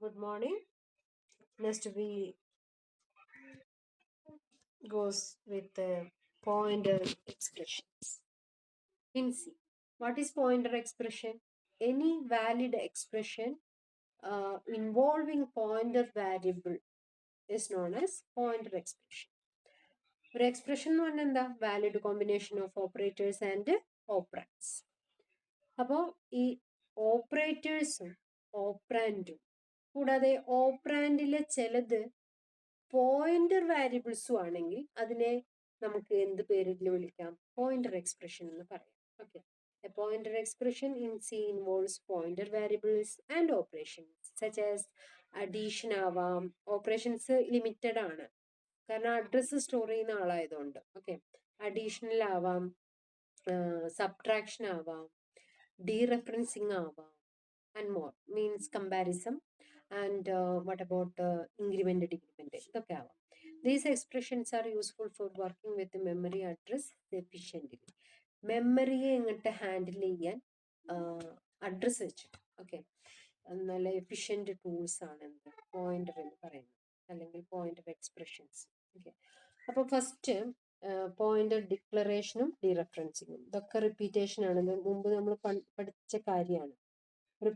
Good morning. Next we goes with the pointer expressions. In C, what is pointer expression? Any valid expression involving pointer variable is known as pointer expression. ഒരു expression എന്ന് പറഞ്ഞാൽ എന്താ? Valid combination of operators and operands. അപ്പോൾ ഈ ഓപ്പറേറ്റേഴ്സും ഓപ്പറാൻഡും കൂടാതെ ഓപ്പറാൻഡിലെ ചിലത് pointer വാരിയബിൾസും ആണെങ്കിൽ അതിനെ നമുക്ക് എന്ത് പേരിൽ വിളിക്കാം? പോയിന്റർ എക്സ്പ്രഷൻ എന്ന് പറയാം. Okay, a pointer expression in C involves pointer variables and operations such as addition ആവാം. ഓപ്പറേഷൻസ് ലിമിറ്റഡ് ആണ്, കാരണം അഡ്രസ്സ് സ്റ്റോർ ചെയ്യുന്ന ആളായതുകൊണ്ട്. ഓക്കെ, അഡീഷണൽ ആവാം, സബ്ട്രാക്ഷൻ ആവാം, ഡീറെഫറൻസിങ് ആവാം, and more means comparison, and what about increment decrement ഇതൊക്കെ ആവാം. These expressions are useful for working with the memory address efficiently. മെമ്മറിയെ ഇങ്ങോട്ട് ഹാൻഡിൽ ചെയ്യാൻ അഡ്രസ്സ് വെച്ചിട്ട്. ഓക്കെ, നല്ല എഫിഷ്യന്റ് ടൂൾസ് ആണ് എന്ത് പോയിന്റർ എന്ന് പറയുന്നത്, അല്ലെങ്കിൽ പോയിന്റർ എക്സ്പ്രഷൻസ്. ഓക്കെ, അപ്പോൾ ഫസ്റ്റ് പോയിന്റർ ഡിക്ലറേഷനും ഡീറെഫറൻസിങ്ങും ഇതൊക്കെ റിപ്പീറ്റേഷൻ ആണ്, മുമ്പ് നമ്മൾ പഠിച്ച കാര്യമാണ്. ഒരു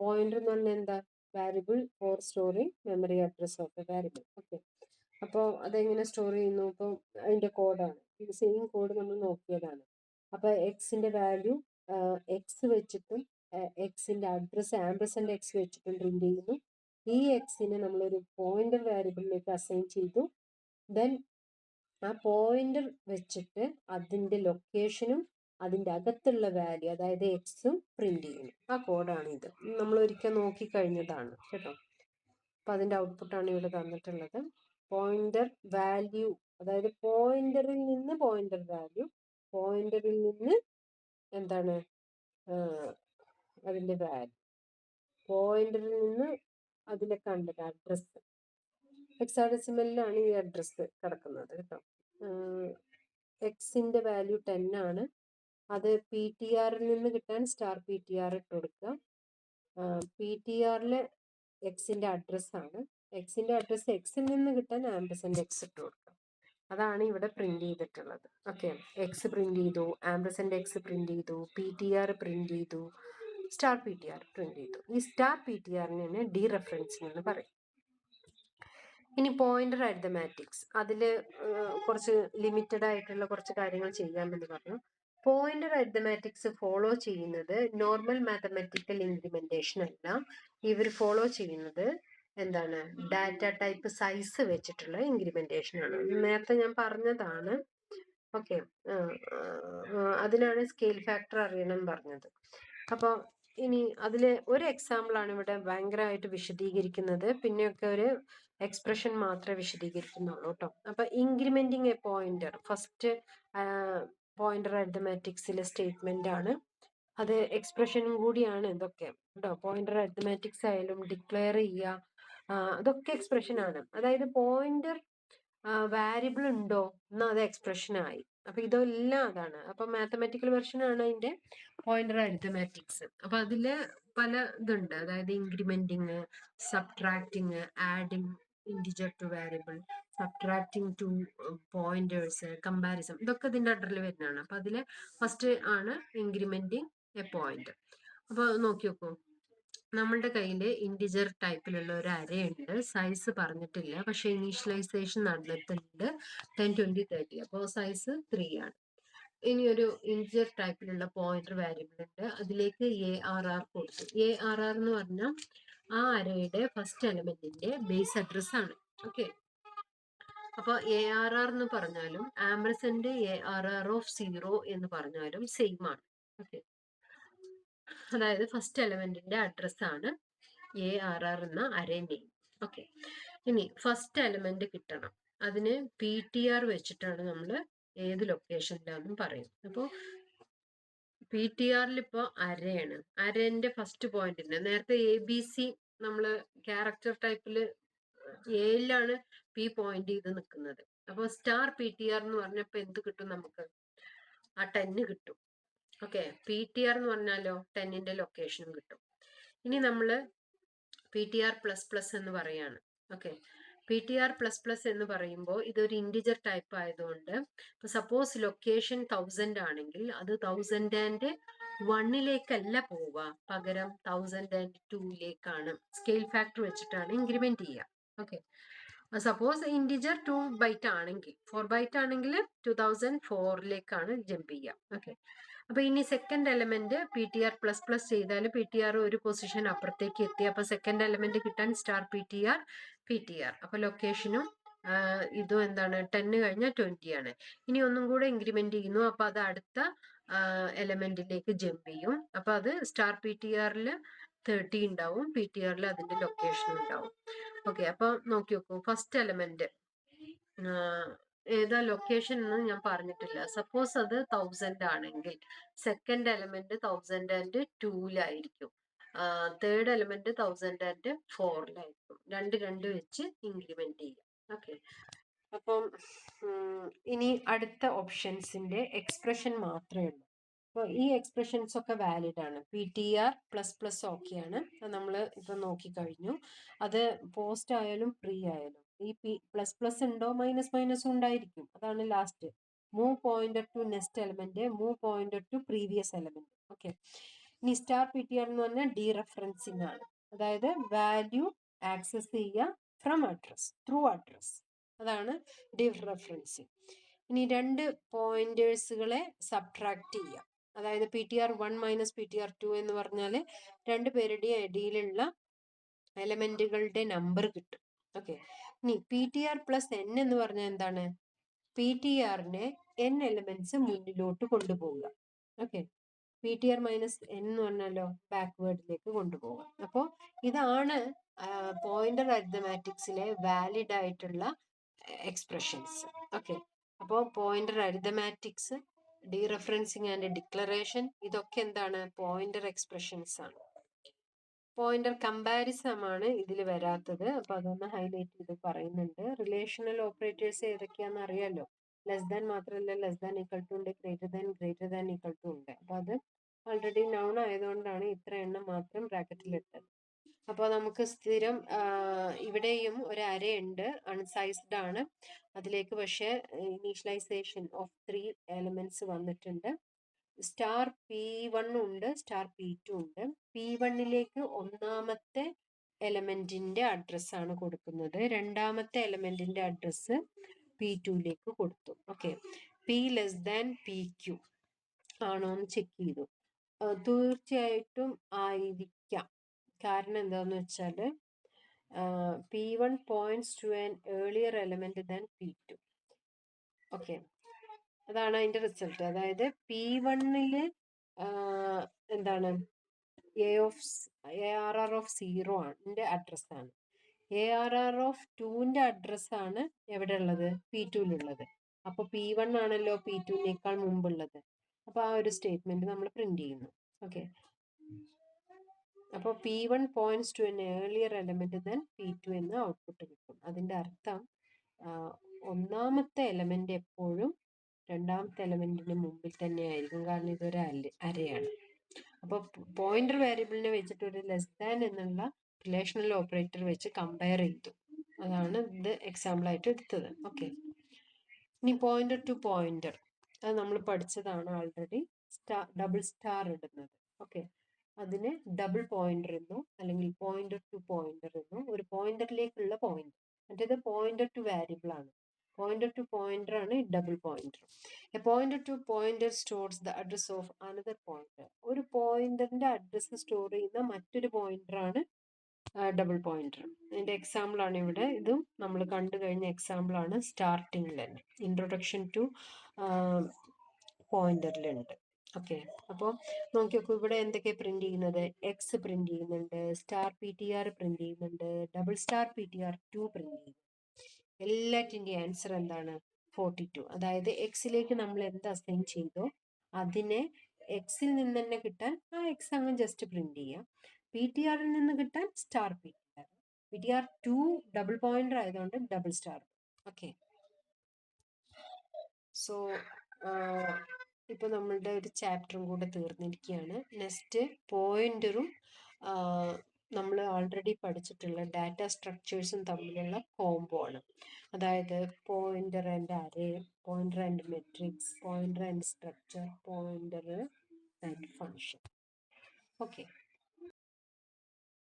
പോയിന്റർ എന്ന് പറഞ്ഞാൽ എന്താ? Variable four storing memory address of A variable. Okay, അപ്പോൾ അതെങ്ങനെ സ്റ്റോർ ചെയ്യുന്നു? അപ്പോൾ അതിന്റെ കോഡാണ് ഇത്. സെയിം കോഡ് നമ്മൾ നോക്കിയതാണ്. അപ്പോൾ എക്സിന്റെ വാല്യൂ എക്സ് വെച്ചിട്ടും എക്സിന്റെ അഡ്രസ് ആംപർസൻഡ് എക്സ് വെച്ചിട്ടും പ്രിന്റ് ചെയ്യുന്നു. ഈ എക്സിനെ നമ്മളൊരു പോയിന്റർ വാരിയബിളിലേക്ക് അസൈൻ ചെയ്തു. ദെൻ ആ പോയിന്റർ വെച്ചിട്ട് അതിന്റെ ലൊക്കേഷനും അതിന്റെ അകത്തുള്ള വാല്യൂ, അതായത് എക്സും പ്രിന്റ് ചെയ്യുന്നു. ആ കോഡാണ് ഇത്. നമ്മൾ ഒരിക്കൽ നോക്കിക്കഴിഞ്ഞതാണ് കേട്ടോ. അപ്പൊ അതിന്റെ ഔട്ട്പുട്ടാണ് ഇവിടെ തന്നിട്ടുള്ളത്. പോയിന്റർ വാല്യൂ, അതായത് പോയിന്ററിൽ നിന്ന് പോയിന്റർ വാല്യൂ, പോയിന്ററിൽ നിന്ന് എന്താണ് അതിന്റെ വാല്യൂ, പോയിന്ററിൽ നിന്ന് അതിലെ കണ്ടത് അഡ്രസ്. ഹെക്സാഡെസിമലിലാണ് ഈ അഡ്രസ് കിടക്കുന്നത് കേട്ടോ. എക്സിന്റെ വാല്യൂ 10 ആണ്. അത് പി ടി ആറിൽ നിന്ന് കിട്ടാൻ സ്റ്റാർ പി ടി ആർ ഇട്ട് കൊടുക്കുക. പി ടി ആറിലെ എക്സിന്റെ അഡ്രസ് ആണ്. എക്സിന്റെ അഡ്രസ് എക്സിൽ നിന്ന് കിട്ടാൻ ആംപർസൻഡ് എക്സ് ഇട്ട് കൊടുക്കുക. അതാണ് ഇവിടെ പ്രിന്റ് ചെയ്തിട്ടുള്ളത്. ഓക്കെ, എക്സ് പ്രിന്റ് ചെയ്തു, ആംപർസൻഡ് എക്സ് പ്രിന്റ് ചെയ്തു, പി ടി ആർ പ്രിന്റ് ചെയ്തു, star P T R print ചെയ്തു. ഈ സ്റ്റാർ പി ടി ആറിന് ഡീറെഫറൻസിംഗ് എന്ന് പറയും. ഇനി പോയിന്റർ അരിത്തമാറ്റിക്സ്, അതിൽ കുറച്ച് ലിമിറ്റഡ് ആയിട്ടുള്ള കുറച്ച് കാര്യങ്ങൾ ചെയ്യാമെന്ന് പറഞ്ഞു. പോയിന്റർ അരിത്തമാറ്റിക്സ് ഫോളോ ചെയ്യുന്നത് നോർമൽ മാത്തമാറ്റിക്കൽ ഇംപ്ലിമെന്റേഷൻ അല്ല. ഇവർ ഫോളോ ചെയ്യുന്നത് എന്താണ്? ഡാറ്റ ടൈപ്പ് സൈസ് വെച്ചിട്ടുള്ള ഇൻക്രിമെന്റേഷൻ ആണ്. നേരത്തെ ഞാൻ പറഞ്ഞതാണ്. ഓക്കെ, അതിനാണ് സ്കെയിൽ ഫാക്ടർ അറിയണം പറഞ്ഞത്. അപ്പോൾ ഇനി അതിലെ ഒരു എക്സാമ്പിൾ ആണ് ഇവിടെ ഭയങ്കരമായിട്ട് വിശദീകരിക്കുന്നത്. പിന്നെയൊക്കെ ഒരു എക്സ്പ്രഷൻ മാത്രമേ വിശദീകരിക്കുന്നുള്ളൂ കേട്ടോ. അപ്പൊ incrementing a pointer, first pointer അരിത്തമാറ്റിക്സിലെ സ്റ്റേറ്റ്മെന്റ് ആണ്. അത് എക്സ്പ്രഷനും കൂടിയാണ് ഇതൊക്കെ കേട്ടോ. പോയിന്റർ അരിത്തമാറ്റിക്സ് ആയാലും ഡിക്ലെയർ ചെയ്യുക, അതൊക്കെ എക്സ്പ്രഷൻ ആണ്. അതായത് പോയിന്റർ വാരിയബിൾ ഉണ്ടോ എന്നാൽ അത് എക്സ്പ്രഷൻ ആയി. അപ്പൊ ഇതെല്ലാം അതാണ്. അപ്പൊ മാത്തമാറ്റിക്കൽ വെർഷൻ ആണ് അതിന്റെ പോയിന്റർ അരിത്തമാറ്റിക്സ്. അപ്പൊ അതില് പല ഇതുണ്ട്, അതായത് incrementing, subtracting, adding integer to variable, subtracting two pointers, comparison, ഇതൊക്കെ ഇതിന്റെ അണ്ടറിൽ വരുന്നതാണ്. അപ്പൊ അതില് ഫസ്റ്റ് ആണ് ഇൻക്രിമെന്റിങ് എ പോയിന്റർ. അപ്പൊ നോക്കി നോക്കൂ, നമ്മളുടെ കയ്യിൽ ഇൻറ്റിജർ ടൈപ്പിലുള്ള ഒരു അരേ ഉണ്ട്. സൈസ് പറഞ്ഞിട്ടില്ല, പക്ഷെ ഇനീഷ്യലൈസേഷൻ നടന്നിട്ടുണ്ട് 10, 20, 30. അപ്പോൾ സൈസ് 3 ആണ്. ഇനി ഒരു ഇൻറ്റിജർ ടൈപ്പിലുള്ള പോയിന്റർ വാരിയബിൾ ഉണ്ട്. അതിലേക്ക് ARR കൊടുത്തു. ARR എന്ന് പറഞ്ഞാൽ ആ അരയുടെ ഫസ്റ്റ് എലമെന്റിന്റെ ബേസ് അഡ്രസ് ആണ്. ഓക്കെ, അപ്പൊ ARR എന്ന് പറഞ്ഞാലും ആംപർസൻഡ് ARR ഓഫ് 0 എന്ന് പറഞ്ഞാലും സെയിം ആണ്. ഓക്കെ, അതായത് ഫസ്റ്റ് എലമെന്റിന്റെ അഡ്രസ് ആണ് ARR എന്ന അരേ നെയിം. ഓക്കെ, ഇനി ഫസ്റ്റ് എലമെന്റ് കിട്ടണം. അതിന് PTR വെച്ചിട്ടാണ് നമ്മൾ ഏത് ലൊക്കേഷനിലാണെന്നും പറയും. അപ്പോൾ PTRൽ ഇപ്പോൾ അരയാണ്. അരേന്റെ ഫസ്റ്റ് പോയിന്റിന് നേരത്തെ ABC നമ്മള് ക്യാരക്ടർ ടൈപ്പില് എയിലാണ് P പോയിന്റ് ചെയ്ത് നിൽക്കുന്നത്. അപ്പോൾ സ്റ്റാർ PTR എന്ന് പറഞ്ഞപ്പോൾ എന്ത് കിട്ടും നമുക്ക്? ആ 10 കിട്ടും. ഓക്കെ, PTR എന്ന് പറഞ്ഞാലോ 10ന്റെ ലൊക്കേഷനും കിട്ടും. ഇനി നമ്മള് PTR പ്ലസ് പ്ലസ് എന്ന് പറയാണ്. ഓക്കെ, PTR പ്ലസ് പ്ലസ് എന്ന് പറയുമ്പോൾ ഇതൊരു ഇൻറ്റിജർ ടൈപ്പ് ആയതുകൊണ്ട് ഇപ്പൊ സപ്പോസ് ലൊക്കേഷൻ 1000 ആണെങ്കിൽ അത് 1001 പോവുക, പകരം 1002 സ്കെയിൽ ഫാക്ടർ വെച്ചിട്ടാണ് ഇൻക്രിമെന്റ് ചെയ്യുക. ഓക്കെ, സപ്പോസ് ഇൻറ്റിജർ 2 ബൈറ്റ് ആണെങ്കിൽ 4 ബൈറ്റ് ആണെങ്കിൽ 2004 ജമ്പ് ചെയ്യുക. ഓക്കെ, അപ്പൊ ഇനി second element PTR plus plus ചെയ്താൽ PTR ഒരു പൊസിഷൻ അപ്പുറത്തേക്ക് എത്തി. അപ്പൊ സെക്കൻഡ് എലമെന്റ് കിട്ടാൻ സ്റ്റാർ PTR. അപ്പൊ ലൊക്കേഷനും ഇതും എന്താണ് 10 കഴിഞ്ഞാൽ 20 ആണ്. ഇനി ഒന്നും കൂടെ ഇൻക്രിമെന്റ് ചെയ്യുന്നു, അപ്പൊ അത് അടുത്ത എലമെന്റിലേക്ക് ജമ്പ് ചെയ്യും. അപ്പൊ അത് സ്റ്റാർ PTRൽ 30 ഉണ്ടാവും, PTRൽ അതിന്റെ ലൊക്കേഷൻ ഉണ്ടാവും. ഓക്കെ, അപ്പൊ നോക്കി നോക്കൂ, ഫസ്റ്റ് എലമെന്റ് ഏതാ ലൊക്കേഷൻ എന്ന് ഞാൻ പറഞ്ഞിട്ടില്ല. സപ്പോസ് അത് 1000 ആണെങ്കിൽ സെക്കൻഡ് എലമെന്റ് 1002 തേർഡ് എലമെന്റ് 1004 രണ്ട് വെച്ച് ഇൻക്രിമെന്റ് ചെയ്യാം. ഓക്കെ, അപ്പം ഇനി അടുത്ത ഓപ്ഷൻസിന്റെ എക്സ്പ്രഷൻ മാത്രമേ ഉള്ളൂ. അപ്പോൾ ഈ എക്സ്പ്രഷൻസ് ഒക്കെ വാലിഡ് ആണ്. PTR പ്ലസ് പ്ലസ് ഓക്കെയാണ്, നമ്മൾ ഇപ്പൊ നോക്കിക്കഴിഞ്ഞു. അത് പോസ്റ്റ് ആയാലും പ്രീ ആയാലും ഈ പ്ലസ് പ്ലസ് ഉണ്ടോ മൈനസ് മൈനസും ഉണ്ടായിരിക്കും. അതാണ് last move pointer to next element, move pointer to previous element. Okay, ഇനി സ്റ്റാർ PTR എന്ന് പറഞ്ഞാൽ ഡീറെഫറൻസിങ് ആണ്. അതായത് വാല്യൂ ആക്സസ് ചെയ്യുക ഫ്രം അഡ്രസ്, ത്രൂ അഡ്രസ്. അതാണ് ഡീറെഫറൻസിങ്. ഇനി രണ്ട് പോയിന്റേഴ്സുകളെ സബ്ട്രാക്ട് ചെയ്യുക. അതായത് PTR1 മൈനസ് PTR2 എന്ന് പറഞ്ഞാൽ രണ്ടുപേരുടെയും ഇടയിലുള്ള എലമെന്റുകളുടെ നമ്പർ കിട്ടും. ഓക്കെ, ഇനി PTR പ്ലസ് N എന്ന് പറഞ്ഞാൽ എന്താണ്? PTRനെ N എലമെന്റ്സ് മുന്നിലോട്ട് കൊണ്ടുപോവുക. ഓക്കെ, PTR മൈനസ് N എന്ന് പറഞ്ഞാലോ ബാക്ക്വേർഡിലേക്ക് കൊണ്ടുപോവുക. അപ്പോൾ ഇതാണ് പോയിന്റർ അരിത്തമാറ്റിക്സിലെ വാലിഡ് ആയിട്ടുള്ള എക്സ്പ്രഷൻസ്. ഓക്കെ, അപ്പോൾ പോയിന്റർ അരിത്തമാറ്റിക്സ്, ഡീറെഫറൻസിങ് ആൻഡ് ഡിക്ലറേഷൻ, ഇതൊക്കെ എന്താണ്? പോയിന്റർ എക്സ്പ്രഷൻസ് ആണ്. പോയിന്റർ കമ്പാരിസം ആണ് ഇതിൽ വരാത്തത്. അപ്പൊ അതൊന്ന് ഹൈലൈറ്റ് ചെയ്ത് പറയുന്നുണ്ട്. റിലേഷണൽ ഓപ്പറേറ്റേഴ്സ് ഏതൊക്കെയാണെന്ന് അറിയാലോ. ലെസ് ദാൻ മാത്രമല്ല, ലെസ് ദാൻ ഈക്വൽ ടു ഉണ്ട്, ഗ്രേറ്റർ ദാൻ ഈക്വൽ ടു ഉണ്ട്. അപ്പൊ അത് ഓൾറെഡി നൗൺ ആയതുകൊണ്ടാണ് ഇത്ര എണ്ണം മാത്രം ബ്രാക്കറ്റിൽ ഇട്ടത്. അപ്പോൾ നമുക്ക് സ്ഥിരം ഇവിടെയും ഒരു അരയുണ്ട്, അൺസൈസ്ഡ് ആണ്. അതിലേക്ക് പക്ഷേ ഇനീഷ്യലൈസേഷൻ ഓഫ് 3 എലിമെന്റ്സ് വന്നിട്ടുണ്ട്. സ്റ്റാർ P1 ഉണ്ട്, സ്റ്റാർ P2 ഉണ്ട്. P1ലേക്ക് ഒന്നാമത്തെ എലമെന്റിന്റെ അഡ്രസ് ആണ് കൊടുക്കുന്നത്, രണ്ടാമത്തെ എലമെന്റിന്റെ അഡ്രസ് P2ലേക്ക് കൊടുത്തു. Okay, P less than PQ ആണോ എന്ന് ചെക്ക് ചെയ്തു. തീർച്ചയായിട്ടും ആയിരിക്കാം. കാരണം എന്താന്ന് വെച്ചാൽ P1 points to an earlier element than P2. Okay, അതാണ് അതിന്റെ റിസൾട്ട്. അതായത് P1ല് എന്താണ് ARR of 0 ആണ് അഡ്രസ് ആണ്. ARR of 2ന്റെ അഡ്രസ് ആണ് എവിടെ ഉള്ളത്? P2ലുള്ളത്. അപ്പൊ P1 ആണല്ലോ P2നേക്കാൾ മുമ്പുള്ളത്. അപ്പൊ ആ ഒരു സ്റ്റേറ്റ്മെന്റ് നമ്മൾ പ്രിന്റ് ചെയ്യുന്നു. ഓക്കെ, അപ്പോൾ P1 points to an earlier element than P2 എന്ന് ഔട്ട്പുട്ട് കിട്ടും. അതിന്റെ അർത്ഥം ഒന്നാമത്തെ എലമെന്റ് എപ്പോഴും രണ്ടാമത്തെ എലമെന്റിന് മുമ്പിൽ തന്നെ ആയിരിക്കും, കാരണം ഇതൊരു അരയാണ്. അപ്പോൾ പോയിന്റർ വേരിയബിളിനെ വെച്ചിട്ട് ഒരു ലെസ് ദാൻ എന്നുള്ള റിലേഷണൽ ഓപ്പറേറ്റർ വെച്ച് കമ്പയർ ചെയ്തു. അതാണ് ഇത് എക്സാമ്പിൾ ആയിട്ട് എടുത്തത്. ഓക്കെ, ഇനി പോയിന്റർ ടു പോയിന്റർ, അത് നമ്മൾ പഠിച്ചതാണ് ആൾറെഡി. ഡബിൾ സ്റ്റാർ ഇടുന്നത്. ഓക്കെ, അതിന് ഡബിൾ പോയിന്റർ എന്നോ അല്ലെങ്കിൽ പോയിന്റർ ടു പോയിന്റർ എന്നോ, ഒരു പോയിന്ററിലേക്കുള്ള പോയിന്റർ. മറ്റേത് പോയിന്റർ ടു വാരിയബിൾ ആണ്. പോയിന്റർ ടു പോയിന്റർ ആണ് double pointer. A pointer to pointer stores the address of another pointer. ഒരു പോയിന്ററിന്റെ അഡ്രസ് സ്റ്റോർ ചെയ്യുന്ന മറ്റൊരു പോയിന്റർ ആണ് ഡബിൾ പോയിന്റർ. അതിന്റെ എക്സാമ്പിൾ ആണ് ഇവിടെ. ഇതും നമ്മൾ കണ്ടു കഴിഞ്ഞ എക്സാമ്പിൾ ആണ്. സ്റ്റാർട്ടിംഗിൽ തന്നെ ഇൻട്രൊഡക്ഷൻ ടു പോയിന്ററിലുണ്ട്. ഓക്കെ, അപ്പോൾ നോക്കി നോക്കൂ, ഇവിടെ എന്തൊക്കെ പ്രിന്റ് ചെയ്യുന്നത്? എക്സ് പ്രിന്റ് ചെയ്യുന്നുണ്ട്, സ്റ്റാർ PTR പ്രിന്റ് ചെയ്യുന്നുണ്ട്, ഡബിൾ സ്റ്റാർ PTR2 പ്രിന്റ് ചെയ്യുന്നു. എല്ലാറ്റിന്റെ ആൻസർ എന്താണ്? 42. അതായത് എക്സിലേക്ക് നമ്മൾ എന്ത് അസൈൻ ചെയ്തോ അതിനെ എക്സിൽ നിന്ന് തന്നെ കിട്ടാൻ ആ എക്സ് അങ്ങ് ജസ്റ്റ് പ്രിന്റ് ചെയ്യാം. PTRൽ നിന്ന് കിട്ടാൻ സ്റ്റാർ PTR2 ഡബിൾ പോയിന്റർ ആയതുകൊണ്ട് ഡബിൾ സ്റ്റാർ. ഓക്കെ, സോ ഇപ്പൊ നമ്മളുടെ ഒരു ചാപ്റ്ററും കൂടെ തീർന്നിരിക്കുകയാണ്. നെക്സ്റ്റ് പോയിന്ററും നമ്മൾ ഓൾറെഡി പഠിച്ചിട്ടുള്ള ഡാറ്റ സ്ട്രക്ചേഴ്സും തമ്മിലുള്ള കോംബോ ആണ്. അതായത് pointer and array, pointer and matrix, pointer and structure, pointer and function. Okay,